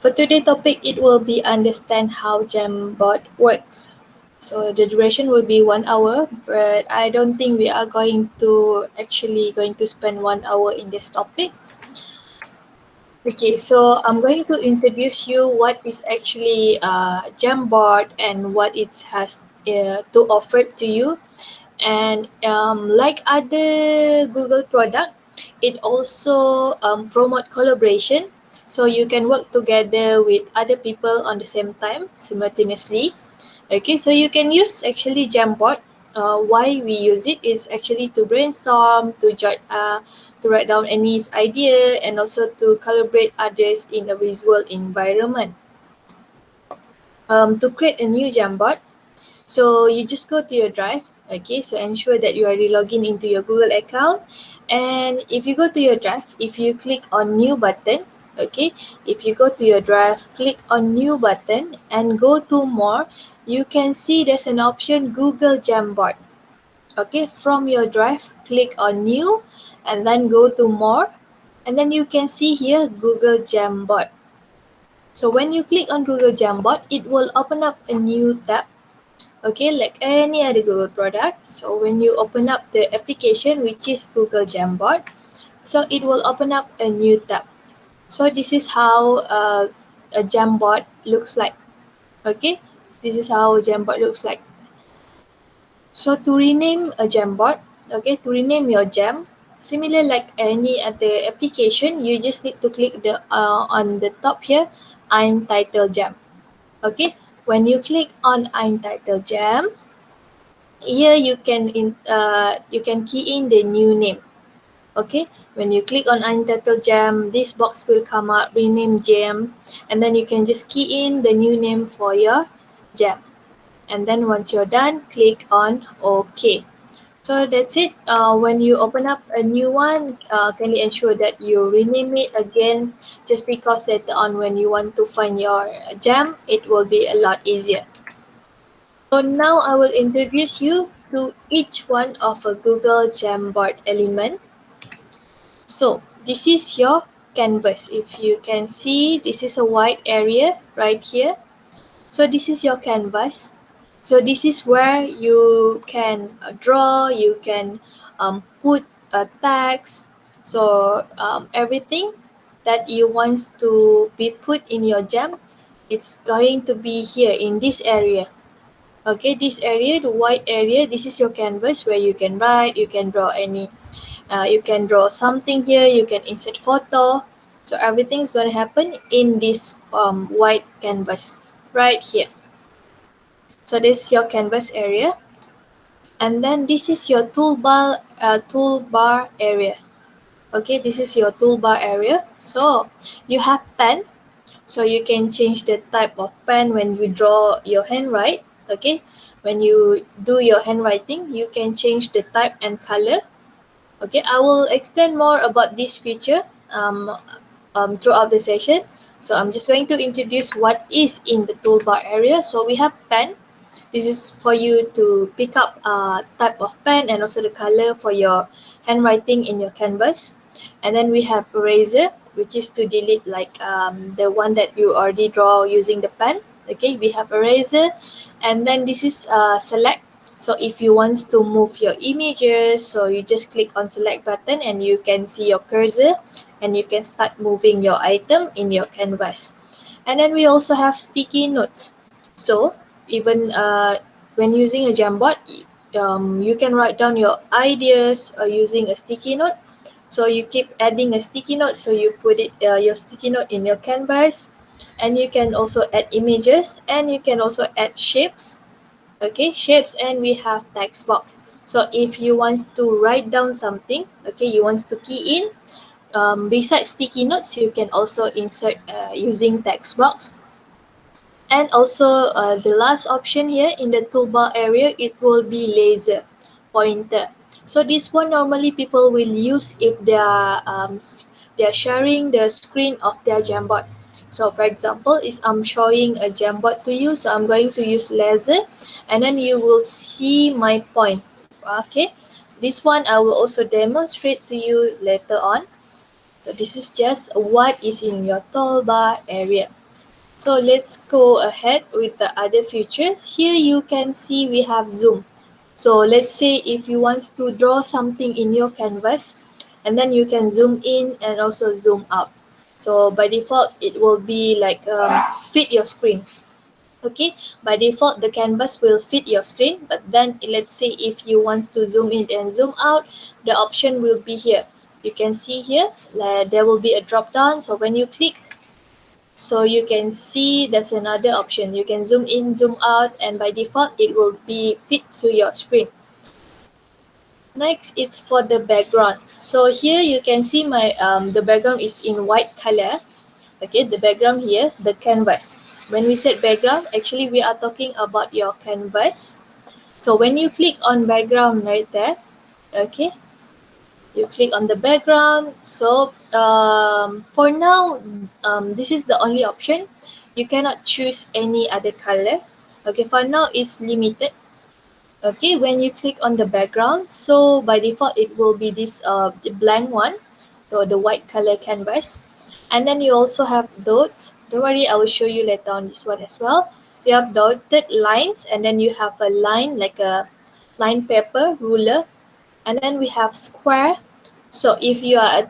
For today's topic, it will be understand how Jamboard works. So the duration will be 1 hour, but I don't think we are going to spend 1 hour in this topic. Okay, so I'm going to introduce you what is actually Jamboard and what it has to offer to you. And like other Google product, it also promote collaboration, so you can work together with other people on the same time simultaneously. Okay, so you can use actually Jamboard. Why we use it is actually to brainstorm, to write down any idea, and also to collaborate others in a visual environment. To create a new Jamboard, so you just go to your drive. Okay, so ensure that you are logging into your Google account. And if you go to your drive, if you click on new button, okay, if you go to your drive, click on new button and go to more, you can see there's an option Google Jamboard. Okay, from your drive, click on new and then go to more. And then you can see here Google Jamboard. So when you click on Google Jamboard, it will open up a new tab. Okay, like any other Google product. So when you open up the application, which is Google Jamboard, so it will open up a new tab. So this is how a Jamboard looks like. Okay, this is how a Jamboard looks like. So to rename a Jamboard, okay, to rename your Jam, similar like any other application, you just need to click the on the top here, I'm title Jam. Okay, when you click on I'm title Jam, here you can key in the new name. Okay, when you click on Untitled Jam, this box will come up, rename jam, and then you can just key in the new name for your jam. And then once you're done, click on OK. So that's it. When you open up a new one, kindly ensure that you rename it again, just because later on when you want to find your jam, it will be a lot easier. So now I will introduce you to each one of a Google Jamboard element. So this is your canvas. If you can see, this is a white area right here. So this is your canvas. So this is where you can draw, you can put tags. So everything that you want to be put in your jam, it's going to be here in this area. Okay, this area, the white area, this is your canvas where you can write, you can draw you can draw something here, you can insert photo. So everything is going to happen in this white canvas right here. So this is your canvas area. And then this is your toolbar area. Okay, this is your toolbar area. So you have pen. So you can change the type of pen when you draw your handwrite. Okay, when you do your handwriting, you can change the type and color. Okay, I will explain more about this feature throughout the session. So I'm just going to introduce what is in the toolbar area. So we have pen. This is for you to pick up type of pen and also the color for your handwriting in your canvas. And then we have eraser, which is to delete like the one that you already draw using the pen. Okay, we have eraser. And then this is select. So if you want to move your images, so you just click on select button and you can see your cursor and you can start moving your item in your canvas. And then we also have sticky notes. So even when using a Jamboard, you can write down your ideas using a sticky note. So you keep adding a sticky note, so you put it your sticky note in your canvas, and you can also add images, and you can also add shapes. Okay, shapes, and we have text box. So if you want to write down something, okay, you want to key in, besides sticky notes, you can also insert using text box. And also the last option here in the toolbar area, it will be laser pointer. So this one normally people will use if they are sharing the screen of their Jamboard. So for example, is I'm showing a Jamboard to you, so I'm going to use laser, and then you will see my point. Okay, this one I will also demonstrate to you later on. So this is just what is in your toolbar area. So let's go ahead with the other features. Here you can see we have zoom. So let's say if you want to draw something in your canvas, and then you can zoom in and also zoom out. So by default, it will be like fit your screen. Okay, by default the canvas will fit your screen, but then let's say if you want to zoom in and zoom out, the option will be here. You can see here there will be a drop down, so when you click, so you can see there's another option. You can zoom in, zoom out, and by default it will be fit to your screen. Next, it's for the background. So here you can see my the background is in white color. Okay, the background here, the canvas. When we said background, actually we are talking about your canvas. So when you click on background right there, okay, you click on the background. So for now, this is the only option. You cannot choose any other color. Okay, for now it's limited. Okay, when you click on the background, so by default it will be this the blank one, so the white color canvas. And then you also have dots. Don't worry, I will show you later on this one as well. You have dotted lines, and then you have a line like a line paper ruler, and then we have square. So if you are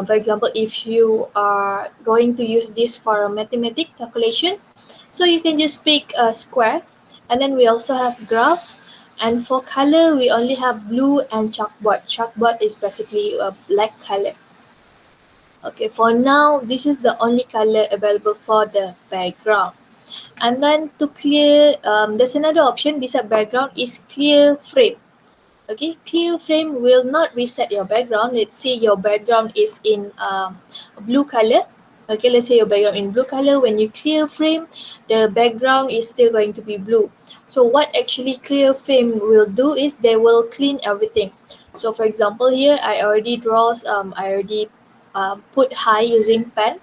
for example, if you are going to use this for a mathematic calculation, so you can just pick a square. And then we also have graph, and for color we only have blue and chalkboard. Chalkboard is basically a black color. Okay, for now this is the only color available for the background. And then to clear, there's another option beside background is clear frame. Okay, clear frame will not reset your background. Let's say your background is in blue color. Okay, let's say your background in blue color. When you clear frame, the background is still going to be blue. So what actually clear frame will do is they will clean everything. So for example here, I already put high using pen.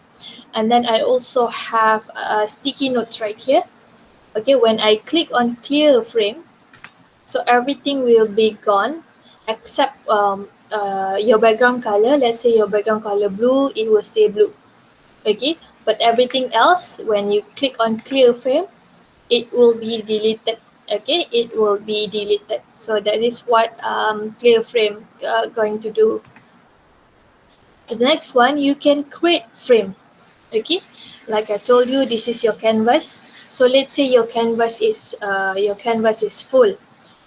And then I also have sticky notes right here. Okay, when I click on clear frame, so everything will be gone except your background color. Let's say your background color blue, it will stay blue. Okay, but everything else, when you click on clear frame, it will be deleted. Okay, it will be deleted. So that is what clear frame going to do. The next one, you can create frame. Okay, like I told you, this is your canvas. So let's say your canvas is full.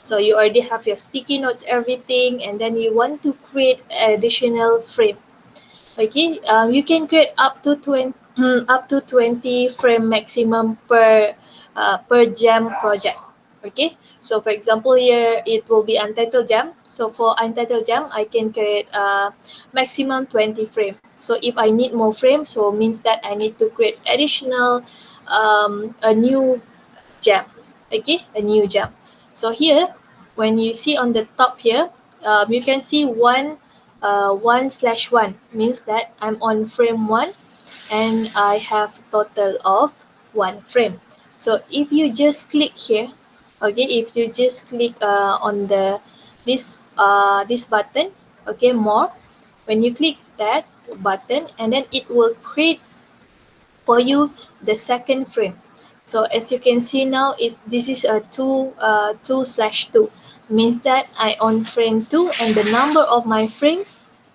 So you already have your sticky notes, everything, and then you want to create additional frame. Okay, you can create up to 20 frame maximum per jam project. Okay, so for example here it will be untitled jam. So for untitled jam, I can create maximum 20 frame. So if I need more frame, so means that I need to create additional a new jam. Okay, a new jam. So here, when you see on the top here, you can see 1/1 means that I'm on frame 1 and I have total of 1 frame. So if you just click here, okay, if you just click on this button, okay, more, when you click that button, and then it will create for you the second frame. So as you can see now, this is a 2/2 means that I on frame 2 and the number of my frame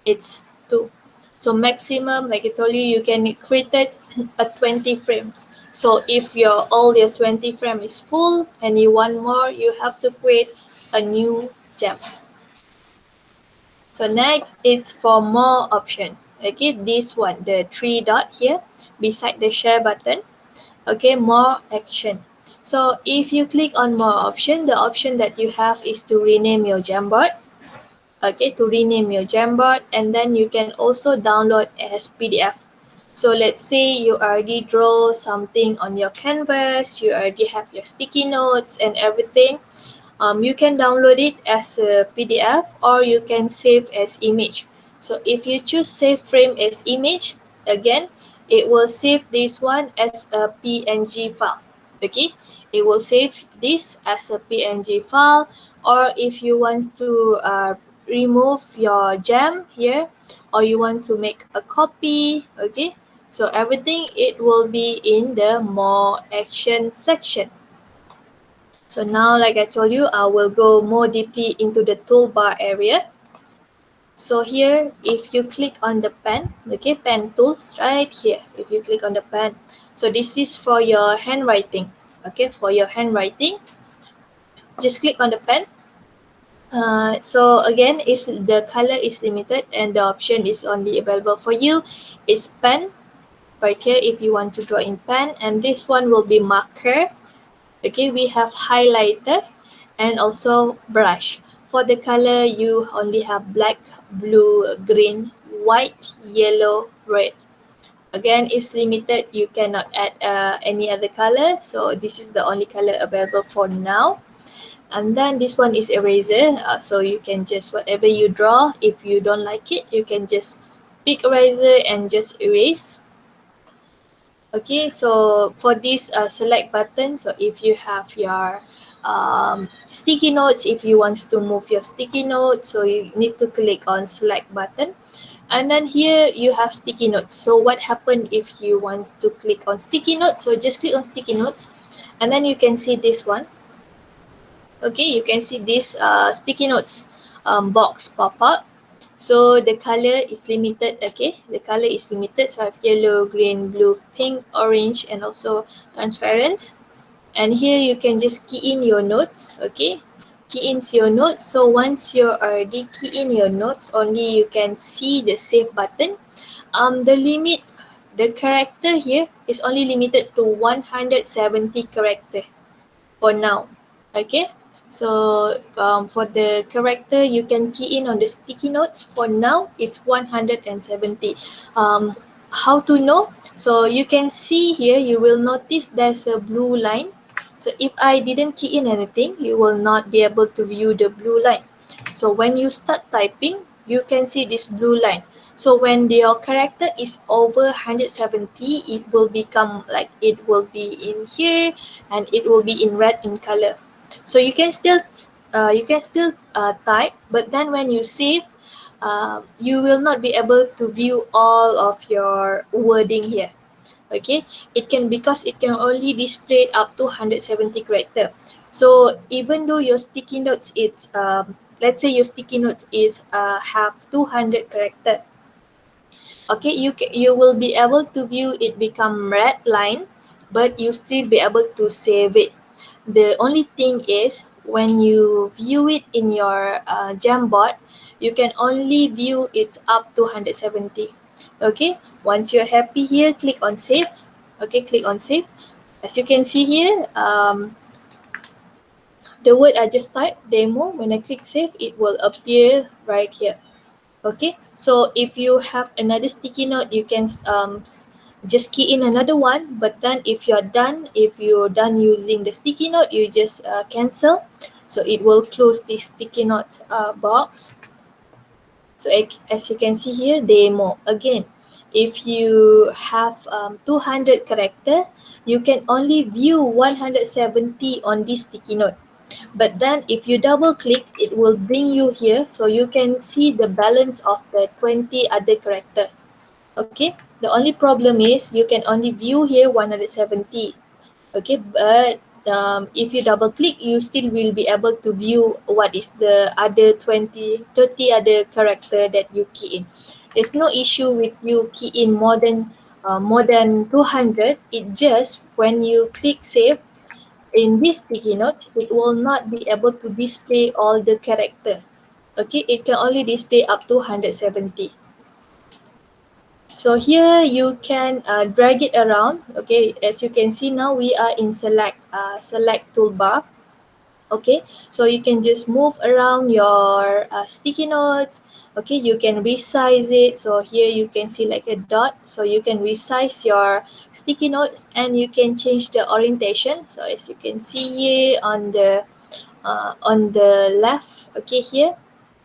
it's 2. So maximum, like I told you, you can create it a 20 frames. So if all your 20 frame is full and you want more, you have to create a new gem. So next, it's for more option. Okay, this one, the three dot here beside the share button. Okay, more action. So if you click on more option, the option that you have is to rename your Jamboard. Okay, to rename your Jamboard, and then you can also download as PDF. So let's say you already draw something on your canvas, you already have your sticky notes and everything. You can download it as a PDF or you can save as image. So if you choose save frame as image, again, it will save this one as a PNG file. Okay, it will save this as a PNG file. Or if you want to remove your gem here, or you want to make a copy, okay, So everything, it will be in the more action section. So now, like I told you, I will go more deeply into the toolbar area. So here, if you click on the pen, okay, pen tools right here, if you click on the pen, so this is for your handwriting, okay, for your handwriting, just click on the pen. So again, is the color is limited and the option is only available for you is pen right here if you want to draw in pen, and this one will be marker. Okay, we have highlighter and also brush. For the color, you only have black, blue, green, white, yellow, red. Again, it's limited. You cannot add any other color. So this is the only color available for now. And then this one is eraser. So you can just, whatever you draw, if you don't like it, you can just pick eraser and just erase. Okay, so for this select button, so if you have your sticky notes, if you want to move your sticky notes, so you need to click on select button. And then here you have sticky notes. So what happens if you want to click on sticky notes? So just click on sticky notes, and then you can see this one. Okay, you can see this sticky notes box pop up. So the color is limited, okay? The color is limited. So I have yellow, green, blue, pink, orange, and also transparent. And here you can just key in your notes, okay? Key in your notes. So once you already key in your notes, only you can see the save button. The limit, the character here is only limited to 170 character for now, okay? So for the character, you can key in on the sticky notes. For now, it's 170. How to know? So you can see here, you will notice there's a blue line. So if I didn't key in anything, you will not be able to view the blue line. So when you start typing, you can see this blue line. So when your character is over 170, it will become like, it will be in here and it will be in red in color. So you can still type, but then when you save, you will not be able to view all of your wording here. Okay, it can, because it can only display up to 170 character. So even though your sticky notes, it's let's say your sticky notes is have 200 character, okay, you will be able to view it become red line, but you still be able to save it. The only thing is, when you view it in your Jamboard, you can only view it up to 170. Okay, once you're happy here, click on save. Okay, click on save. As you can see here, the word I just typed, demo, when I click save, it will appear right here. Okay, so if you have another sticky note, you can just key in another one. But then if you're done using the sticky note, you just cancel. So it will close this sticky note box. So as you can see here, demo again. If you have 200 character, you can only view 170 on this sticky note. But then if you double click, it will bring you here, so you can see the balance of the 20 other character. Okay, the only problem is you can only view here 170. Okay, but if you double click, you still will be able to view what is the other 30 other character that you key in. There's no issue with you key in more than 200. It just, when you click save, in this sticky note, it will not be able to display all the character. Okay, it can only display up to 170. So here you can drag it around. Okay, as you can see now, we are in select toolbar. Okay, so you can just move around your sticky notes. Okay, you can resize it. So here you can see like a dot, so you can resize your sticky notes and you can change the orientation. So as you can see here on the left, okay, here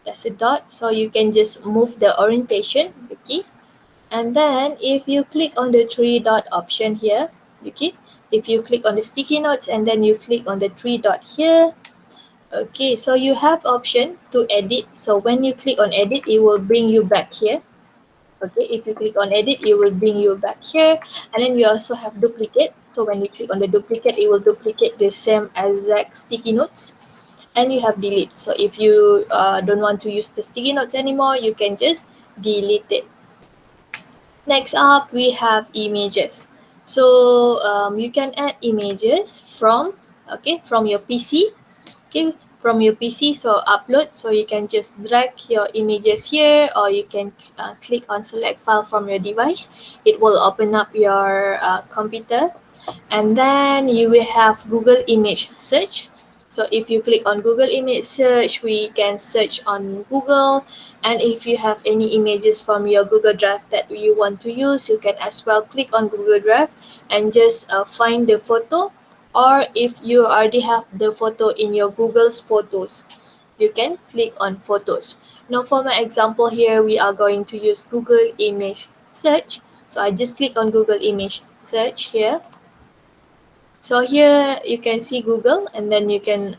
there's a dot, so you can just move the orientation. Okay, and then if you click on the three dot option here, okay, if you click on the sticky notes and then you click on the three dot here, okay, so you have option to edit. So when you click on edit, it will bring you back here. Okay, if you click on edit, it will bring you back here. And then you also have duplicate. So when you click on the duplicate, it will duplicate the same exact sticky notes. And you have delete. So if you don't want to use the sticky notes anymore, you can just delete it. Next up, we have images. So you can add images from from your PC. Okay, from your PC. So upload. So you can just drag your images here, or you can click on select file from your device. It will open up your computer, and then you will have Google image search. So if you click on Google image search, we can search on Google. And if you have any images from your Google Drive that you want to use, you can as well click on Google Drive and just find the photo. Or if you already have the photo in your Google's photos, you can click on photos. Now for my example here, we are going to use Google image search. So I just click on Google image search here. So here you can see Google, and then you can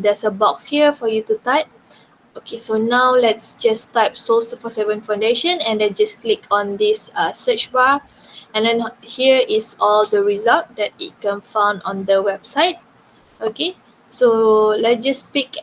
there's a box here for you to type. Okay, so now let's just type Souls 247 Foundation, and then just click on this search bar, and then here is all the result that it can found on the website. Okay, so let's just pick,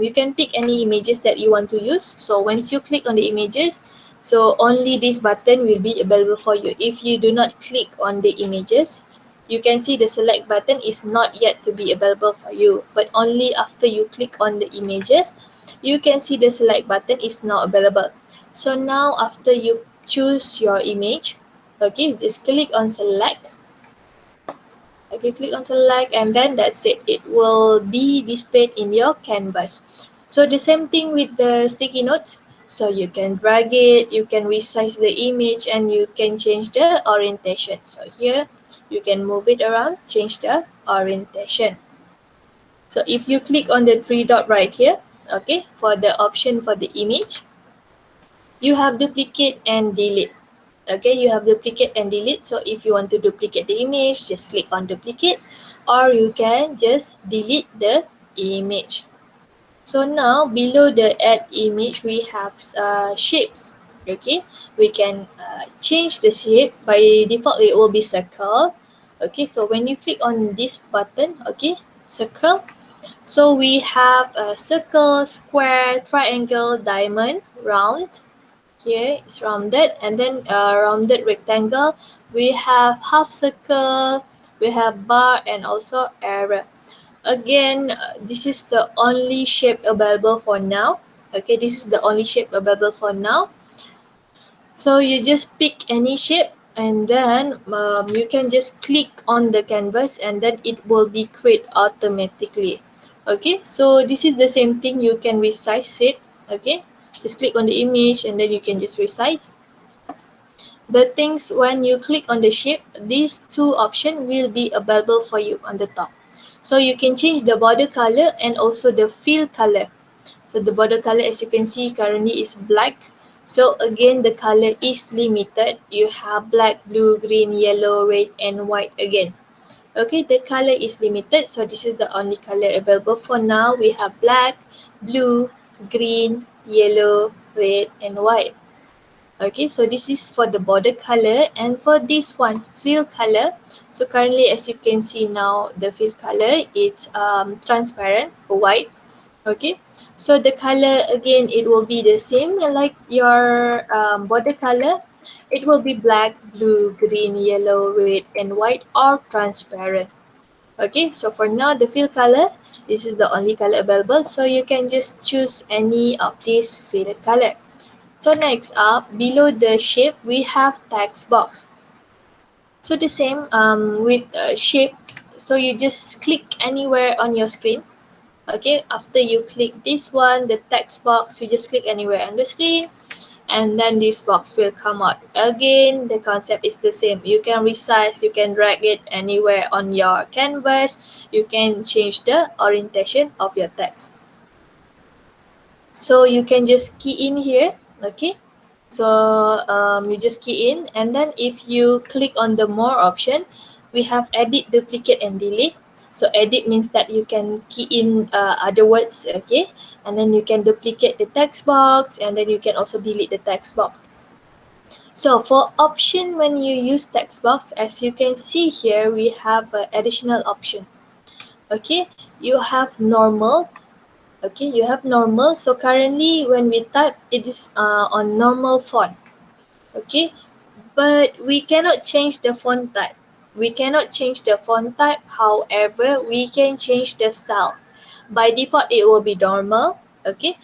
you can pick any images that you want to use. So once you click on the images, so only this button will be available for you. If you do not click on the images, you can see the select button is not yet to be available for you, but only after you click on the images, you can see the select button is now available. So now after you choose your image, okay, just click on select. Okay, click on select, and then that's it. It will be displayed in your canvas. So the same thing with the sticky notes. So you can drag it, you can resize the image, and you can change the orientation. So here you can move it around, change the orientation. So if you click on the three dot right here, okay, for the option for the image, you have duplicate and delete. Okay, you have duplicate and delete. So if you want to duplicate the image, just click on duplicate, or you can just delete the image. So now below the add image, we have shapes. Okay, we can change the shape. By default, it will be circle. Okay, so when you click on this button, okay, circle. So we have a circle, square, triangle, diamond, round. Here is rounded, and then rounded rectangle. We have half circle, we have bar, and also arrow. Again, this is the only shape available for now. Okay, this is the only shape available for now. So you just pick any shape, and then you can just click on the canvas, and then it will be created automatically. Okay, so this is the same thing. You can resize it. Okay, just click on the image, and then you can just resize the things. When you click on the shape, these two options will be available for you on the top. So you can change the border color and also the fill color. So the border color, as you can see, currently is black. So again, the color is limited. You have black, blue, green, yellow, red, and white again. Okay, the color is limited. So this is the only color available for now. We have black, blue, green, yellow, red, and white. Okay, so this is for the border color, and for this one, fill color. So currently, as you can see now, the fill color, it's transparent, white. Okay, so the color, again, it will be the same like your border color. It will be black, blue, green, yellow, red, and white, or transparent. Okay, so for now, the fill color, this is the only color available. So you can just choose any of these fill color. So next up, below the shape, we have text box. So the same with shape. So you just click anywhere on your screen. Okay, after you click this one, the text box, you just click anywhere on the screen, and then this box will come out. Again, the concept is the same. You can resize, you can drag it anywhere on your canvas. You can change the orientation of your text. So you can just key in here, okay? So you just key in, and then if you click on the more option, we have edit, duplicate, and delete. So edit means that you can key in other words, okay? And then you can duplicate the text box, and then you can also delete the text box. So for option, when you use text box, as you can see here, we have an additional option. Okay, you have normal. Okay, you have normal. So currently when we type, it is on normal font. Okay, but we cannot change the font type. We cannot change the font type. However, we can change the style. By default, it will be normal. Okay,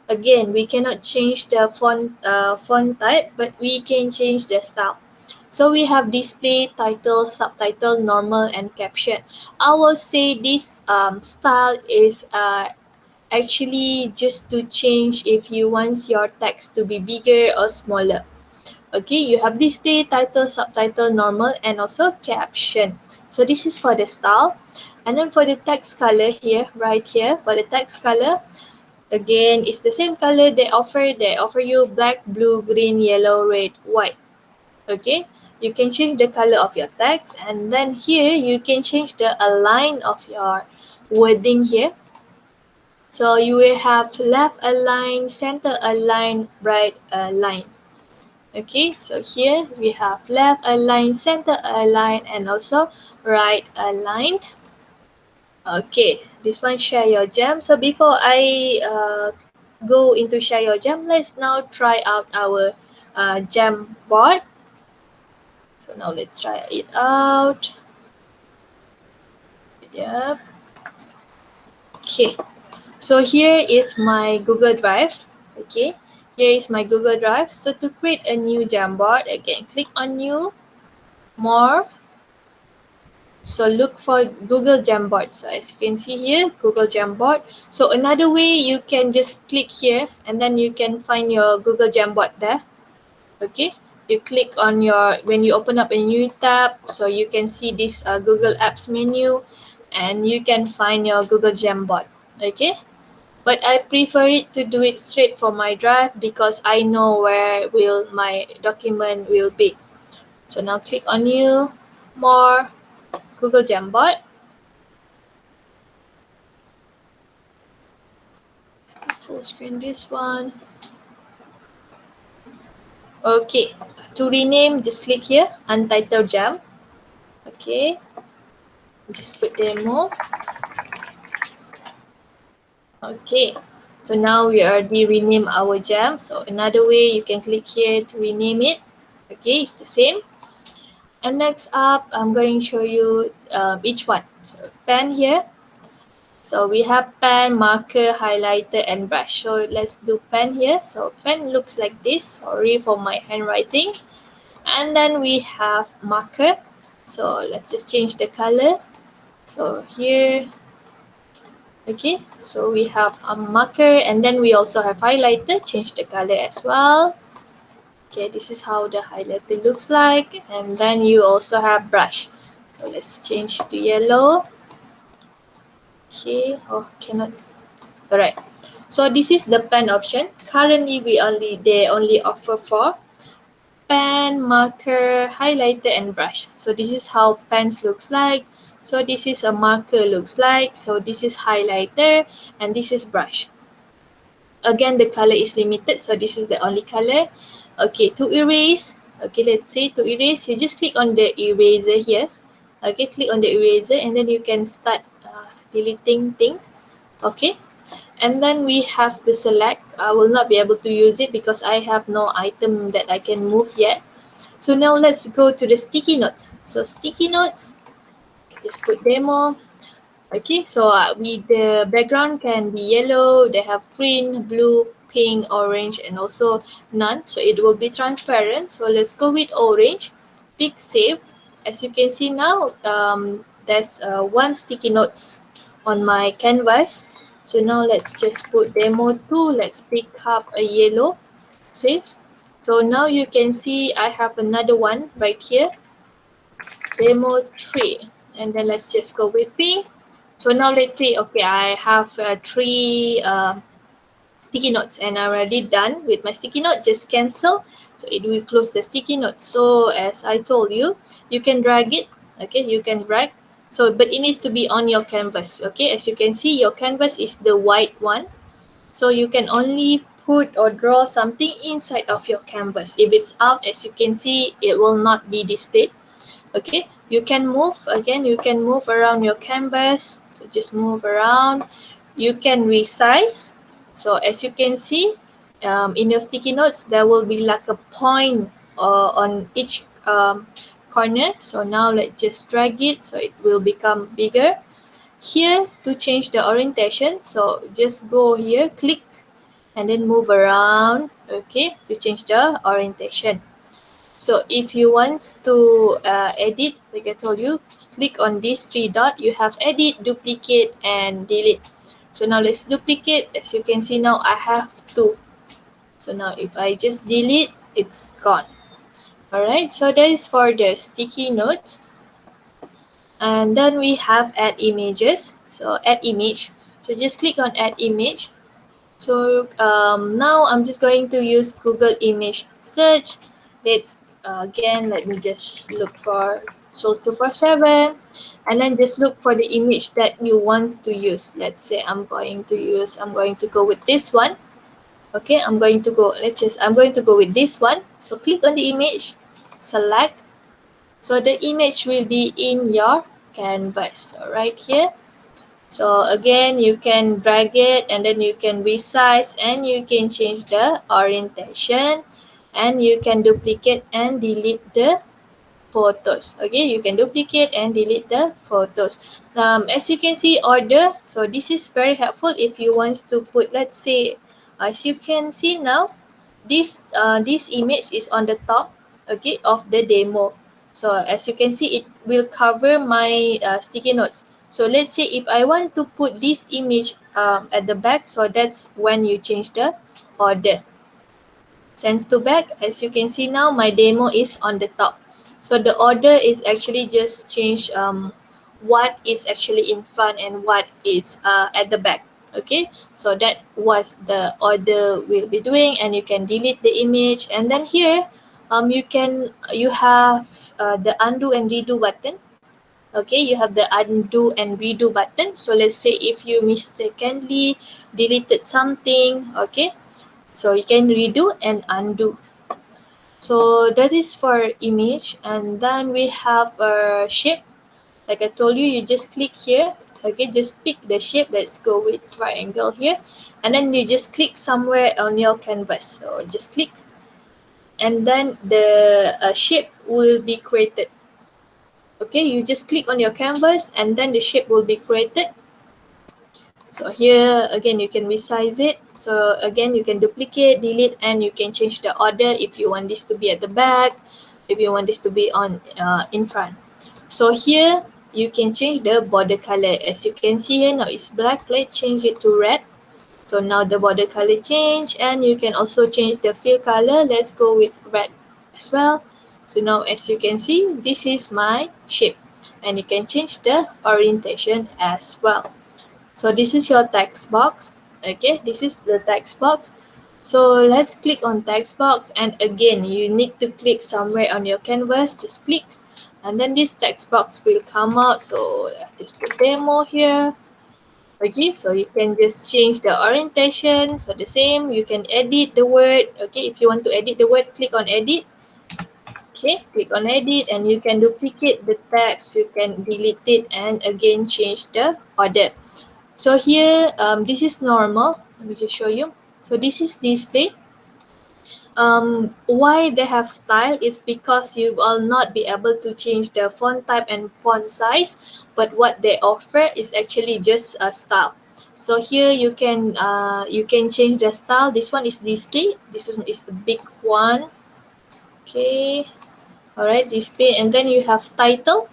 again, we cannot change the font type, but we can change the style. So we have display, title, subtitle, normal, and caption. I will say this style is actually just to change if you want your text to be bigger or smaller. Okay, you have display, title, subtitle, normal, and also caption. So this is for the style. And then for the text color here, right here, for the text color, again, it's the same color they offer. They offer you black, blue, green, yellow, red, white. Okay, you can change the color of your text, and then here you can change the align of your wording here. So you will have left align, center align, right align. Okay, so here we have left align, center align, and also right aligned. Okay, this one share your gem. So before I go into share your gem, let's now try out our gem board. So now let's try it out. Yep. Okay, so here is my Google Drive. Okay, here is my Google Drive. So to create a new Jamboard, again, click on New, More. So look for Google Jamboard. So as you can see here, Google Jamboard. So another way, you can just click here and then you can find your Google Jamboard there. Okay, you click on your, when you open up a new tab, so you can see this Google Apps menu and you can find your Google Jamboard. Okay, but I prefer it to do it straight from my drive because I know where will my document will be. So now click on New, More, Google Jamboard. Full screen this one. Okay, to rename, just click here, Untitled Jam. Okay, just put demo. Okay, so now we already rename our jam. So another way, you can click here to rename it. Okay, it's the same. And next up, I'm going to show you each one. So pen here. So we have pen, marker, highlighter, and brush. So let's do pen here. So pen looks like this. Sorry for my handwriting. And then we have marker. So let's just change the color. So here, okay, so we have a marker, and then we also have highlighter. Change the color as well. Okay, this is how the highlighter looks like. And then you also have brush. So let's change to yellow. Okay, oh, cannot. Alright, so this is the pen option. Currently they only offer for pen, marker, highlighter, and brush. So this is how pens looks like. So this is a marker looks like. So this is highlighter, and this is brush. Again, the color is limited, so this is the only color. Okay, to erase, okay, let's say to erase, you just click on the eraser here. Okay, click on the eraser, and then you can start deleting things. Okay, and then we have to select. I will not be able to use it because I have no item that I can move yet. So now let's go to the sticky notes. So sticky notes, just put demo. Okay, so the background can be yellow, they have green, blue, pink, orange, and also none. So it will be transparent. So let's go with orange. Click save. As you can see now, there's one sticky notes on my canvas. So now let's just put demo 2. Let's pick up a yellow. Save. So now you can see I have another one right here. Demo 3. And then let's just go with pink. So now let's say, okay, I have 3 sticky notes and I'm already done with my sticky note. Just cancel. So it will close the sticky note. So as I told you, you can drag it. Okay, you can drag. So, but it needs to be on your canvas. Okay, as you can see, your canvas is the white one. So you can only put or draw something inside of your canvas. If it's out, as you can see, it will not be displayed. Okay, you can move again, you can move around your canvas, so just move around. You can resize, so as you can see, in your sticky notes there will be like a point on each corner. So now let's just drag it so it will become bigger. Here, to change the orientation, so just go here, click, and then move around, okay, to change the orientation. So if you want to edit, like I told you, click on these three dots. You have edit, duplicate, and delete. So now let's duplicate. As you can see now, I have two. So now if I just delete, it's gone. Alright, so that is for the sticky notes. And then we have add images. So add image. So just click on add image. So now I'm just going to use Google image search. Let's again, let me just look for Soul 247 and then just look for the image that you want to use. Let's say I'm going to go with this one. Okay, I'm going to go with this one. So click on the image, select. So the image will be in your canvas. So right here. So again, you can drag it and then you can resize and you can change the orientation and you can duplicate and delete the photos. Okay, you can duplicate and delete the photos. As you can see, order. So this is very helpful if you want to put, let's say, as you can see now, this image is on the top, okay, of the demo. So as you can see, it will cover my sticky notes. So let's say if I want to put this image at the back, so that's when you change the order. Sends to back, as you can see now, my demo is on the top. So the order is actually just change what is actually in front and what is at the back. Okay, so that was the order we'll be doing, and you can delete the image. And then here you have the undo and redo button. Okay, you have the undo and redo button. So let's say if you mistakenly deleted something, okay, so you can redo and undo. So that is for image. And then we have a shape. Like I told you, you just click here. Okay, just pick the shape. Let's go with triangle here. And then you just click somewhere on your canvas. So just click. And then the shape will be created. Okay, you just click on your canvas and then the shape will be created. So here again you can resize it. So again you can duplicate, delete, and you can change the order if you want this to be at the back, if you want this to be on in front. So here you can change the border color. As you can see here now it's black. Let's change it to red. So now the border color change, and you can also change the fill color. Let's go with red as well. So now as you can see, this is my shape, and you can change the orientation as well. So this is your text box. Okay, this is the text box. So let's click on text box, and again you need to click somewhere on your canvas. Just click, and then this text box will come out. So just put demo here. Okay, so you can just change the orientation. So the same, you can edit the word. Okay, if you want to edit the word, click on edit. Okay, click on edit, and you can duplicate the text. You can delete it and again change the order. So here, this is normal. Let me just show you. So this is display. Why they have style is because you will not be able to change the font type and font size, but what they offer is actually just a style. So here you can change the style. This one is display. This one is the big one. Okay, all right, display, and then you have title.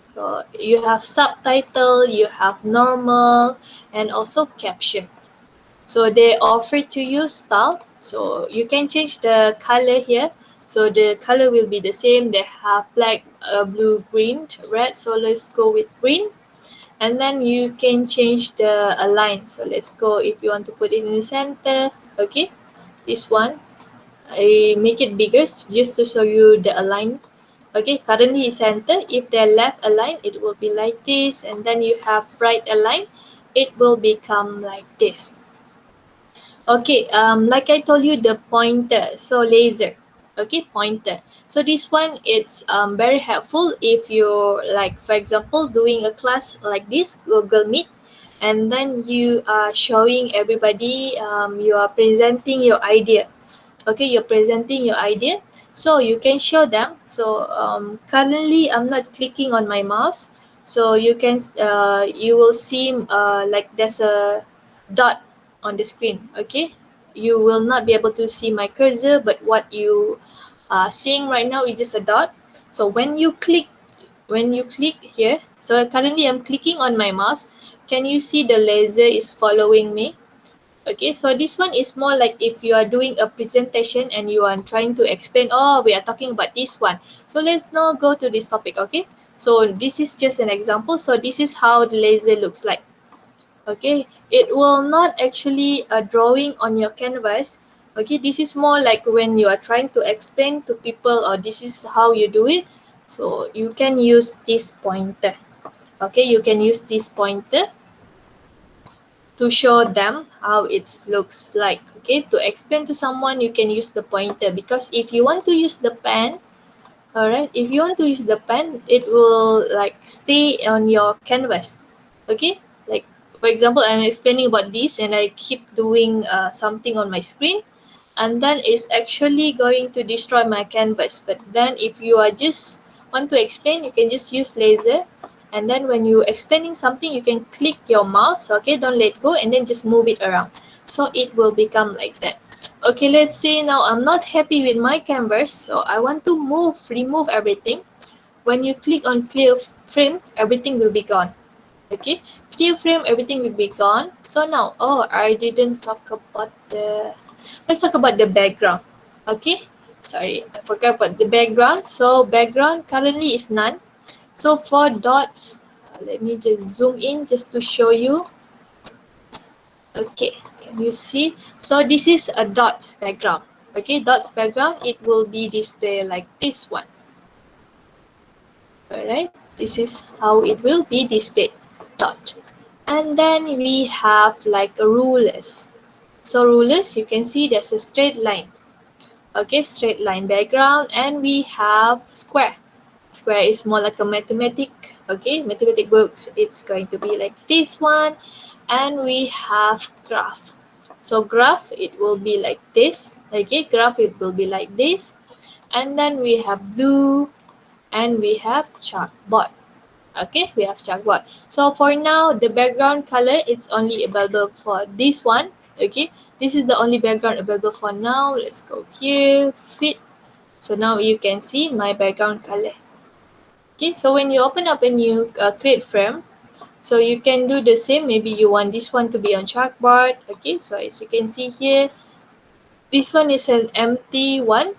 So you have subtitle, you have normal, and also caption. So they offer to you style. So you can change the color here. So the color will be the same. They have black, blue, green, red. So let's go with green. And then you can change the align. So let's go if you want to put it in the center. Okay, this one. I make it bigger just to show you the align. Okay, currently it's center. If they're left align, it will be like this. And then you have right align, it will become like this. Okay, like I told you, the pointer, so laser. Okay, pointer. So this one, it's very helpful if you're like, for example, doing a class like this, Google Meet, and then you are showing everybody, you are presenting your idea. Okay, you're presenting your idea, so you can show them. So currently I'm not clicking on my mouse, so you can you will see like there's a dot on the screen. Okay, you will not be able to see my cursor, but what you are seeing right now is just a dot. So when you click here, so currently I'm clicking on my mouse, can you see the laser is following me? Okay, so this one is more like if you are doing a presentation and you are trying to explain, oh, we are talking about this one. So let's now go to this topic, okay? So this is just an example. So this is how the laser looks like. Okay, it will not actually a drawing on your canvas. Okay, this is more like when you are trying to explain to people, or this is how you do it. So you can use this pointer. Okay, you can use this pointer to show them how it looks like. Okay, to explain to someone, you can use the pointer, because if you want to use the pen, all right, if you want to use the pen, it will like stay on your canvas. Okay, like for example, I'm explaining about this and I keep doing something on my screen, and then it's actually going to destroy my canvas. But then if you are just want to explain, you can just use laser, and then when you explaining something, you can click your mouse. Okay, don't let go, and then just move it around, so it will become like that. Okay, let's see. Now I'm not happy with my canvas, so I want to remove everything. When you click on clear frame, everything will be gone. Okay, clear frame, everything will be gone. So now, oh, I didn't talk about the, let's talk about the background. Okay, sorry, I forgot about the background. So background currently is none. So for dots, let me just zoom in just to show you. Okay, can you see? So this is a dots background. Okay, dots background, it will be displayed like this one. Alright, this is how it will be displayed, dot. And then we have like a rulers. So rulers, you can see there's a straight line. Okay, straight line background, and we have square. Square is more like a mathematic. Okay, mathematic books, it's going to be like this one. And we have graph. So graph, it will be like this. Okay, graph, it will be like this. And then we have blue, and we have chalkboard. Okay, we have chalkboard. So for now, the background color, it's only available for this one. Okay, this is the only background available for now. Let's go here, fit. So now you can see my background color. Okay, so when you open up a new create frame, so you can do the same. Maybe you want this one to be on chalkboard. Okay, so as you can see here, this one is an empty one.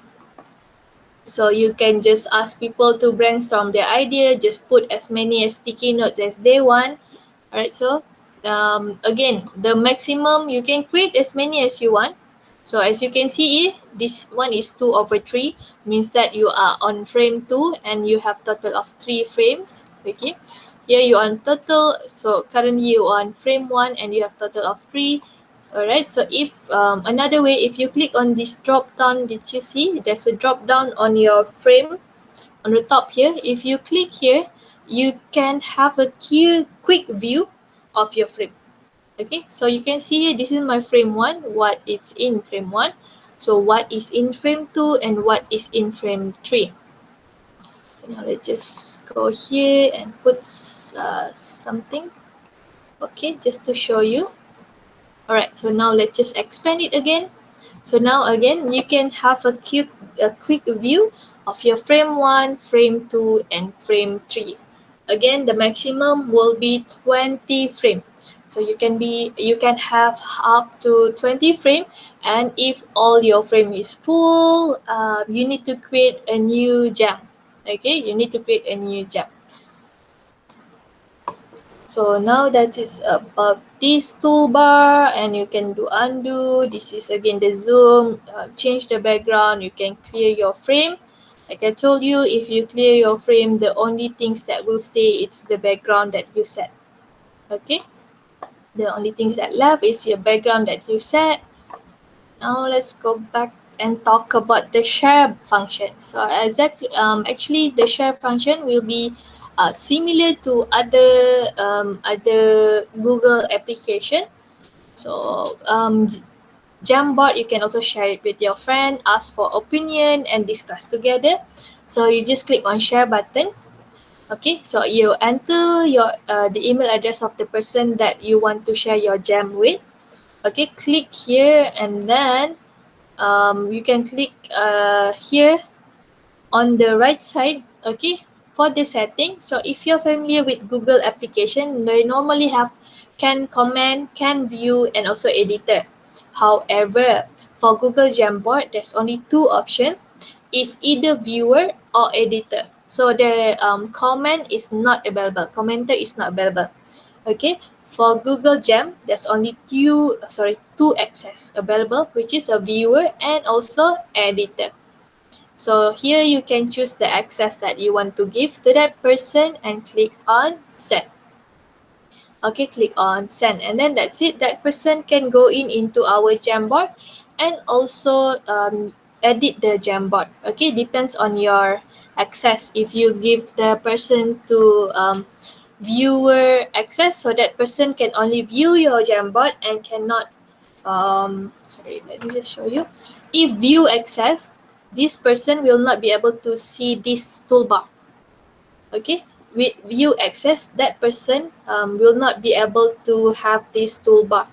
So you can just ask people to brainstorm their idea, just put as many as sticky notes as they want. Alright, so again, the maximum, you can create as many as you want. So as you can see, this one is 2/3, means that you are on frame 2 and you have total of 3 frames. Okay, here you are on total, so currently you are on frame 1 and you have total of 3. Alright, so if another way, if you click on this drop down, did you see there's a drop down on your frame on the top here? If you click here, you can have a quick view of your frame. Okay, so you can see here, this is my frame 1, what is in frame 1. So what is in frame 2 and what is in frame 3. So now let's just go here and put something. Okay, just to show you. Alright, so now let's just expand it again. So now again, you can have a quick view of your frame 1, frame 2, and frame 3. Again, the maximum will be 20 frame. So you can have up to 20 frame, and if all your frame is full, you need to create a new jam. Okay, you need to create a new jam. So now that is about this toolbar, and you can do undo. This is again the zoom, change the background, you can clear your frame. Like I told you, if you clear your frame, the only things that will stay, it's the background that you set. Okay, the only things that left is your background that you set. Now let's go back and talk about the share function. So actually the share function will be similar to other Google application. So Jamboard, you can also share it with your friend, ask for opinion and discuss together. So you just click on share button. Okay, so you enter the email address of the person that you want to share your jam with. Okay, click here and then you can click here on the right side, okay, for the setting. So if you're familiar with Google application, they normally have can comment, can view, and also editor. However, for Google Jamboard, there's only two options. It's either viewer or editor. So the comment is not available. Commenter is not available. Okay. For Google Jam, there's only two access available, which is a viewer and also editor. So here you can choose the access that you want to give to that person and click on send. Okay, click on send and then that's it. That person can go into our Jamboard and also edit the Jamboard. Okay, depends on your access. If you give the person to viewer access, so that person can only view your Jamboard and cannot let me just show you. If view access, this person will not be able to see this toolbar. Okay, with view access, that person will not be able to have this toolbar.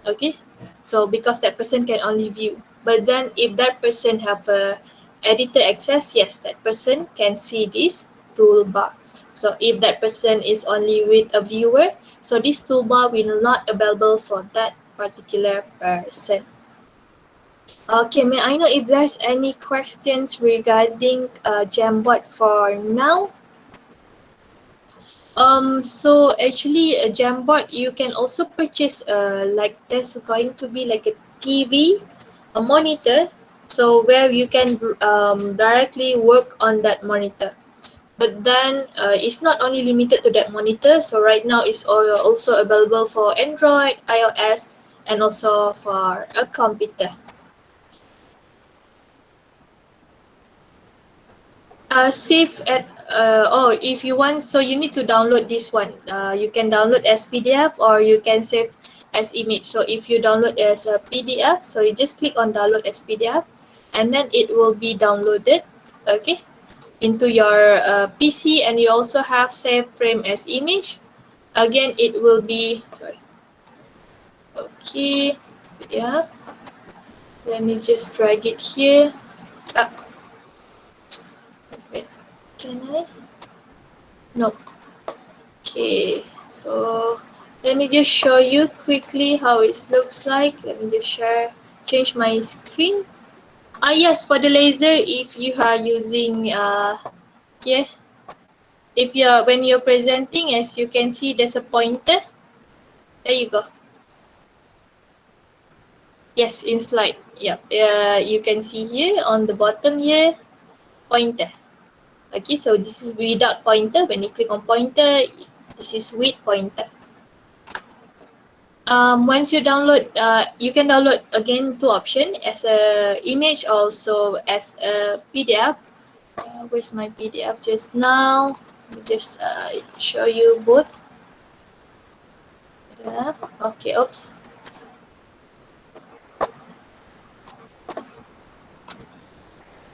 Okay, so because that person can only view, but then if that person have a editor access, yes, that person can see this toolbar. So if that person is only with a viewer, so this toolbar will not available for that particular person. Okay, may I know if there's any questions regarding Jamboard for now? So actually a Jamboard you can also purchase like there's going to be like a TV, a monitor, so where you can directly work on that monitor. But then it's not only limited to that monitor. So right now it's also available for Android, iOS, and also for a computer. Save at if you want, so you need to download this one. You can download as PDF or you can save as image. So if you download as a PDF, so you just click on download as PDF and then it will be downloaded, okay, into your PC, and you also have save frame as image. Again, it will be okay, yeah, let me just drag it here. Ah, wait, can I? No. Okay, so let me just show you quickly how it looks like. Let me just change my screen. Yes, for the laser, if you are using here, if you're when you're presenting, as you can see, there's a pointer. There you go. Yes, in slide. Yep. You can see here on the bottom here, pointer. Okay, so this is without pointer. When you click on pointer, this is with pointer. Once you download, you can download again two options as a image, also as a PDF. Where's my PDF just now? Let me just show you both. Yeah. Okay. Oops.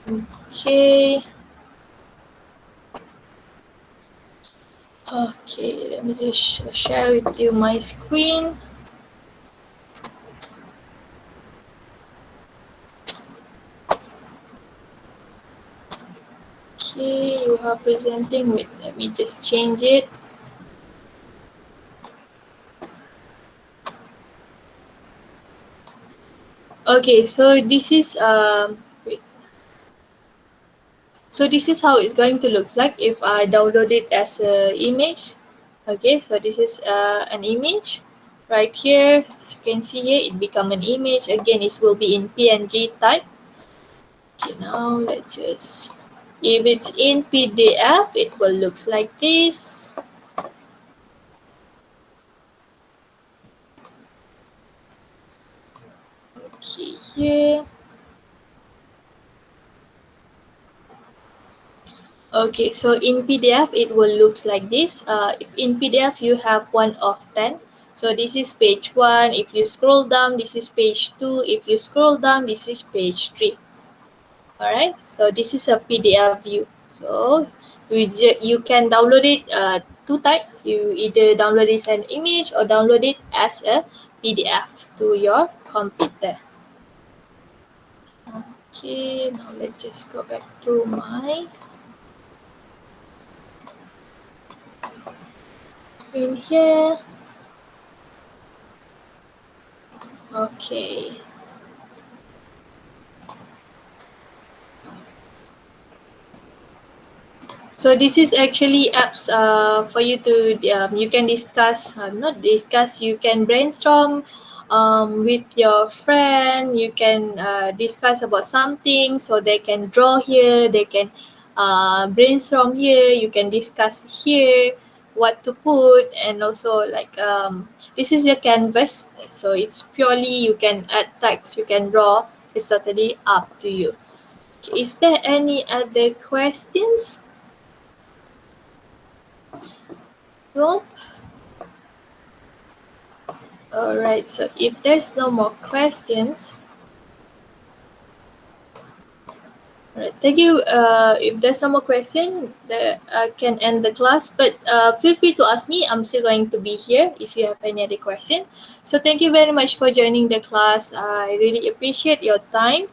Okay. Okay. Let me just share with you my screen. Okay, you are presenting with. Let me just change it. Okay, so this is wait. So this is how it's going to look like if I download it as a image. Okay, so this is an image right here. As you can see here, it become an image. Again, it will be in PNG type. Okay, now let's just, if it's in PDF, it will looks like this. Okay, here. Okay, so in PDF it will looks like this. If in PDF you have 1 of 10. So this is page 1. If you scroll down, this is page 2. If you scroll down, this is page 3. Alright, so this is a PDF view. So you can download it 2 types. You either download it as an image or download it as a PDF to your computer. Okay, now let's just go back to my screen here. Okay. So this is actually apps for you to you can discuss not discuss, you can brainstorm with your friend. You can discuss about something, so they can draw here, they can brainstorm here, you can discuss here what to put. And also like this is your canvas, so it's purely you can add text, you can draw. It's totally up to you. Is there any other questions? No? Alright, so if there's no more questions, alright, thank you. If there's no more question, I can end the class. But feel free to ask me. I'm still going to be here if you have any other question. So thank you very much for joining the class. I really appreciate your time.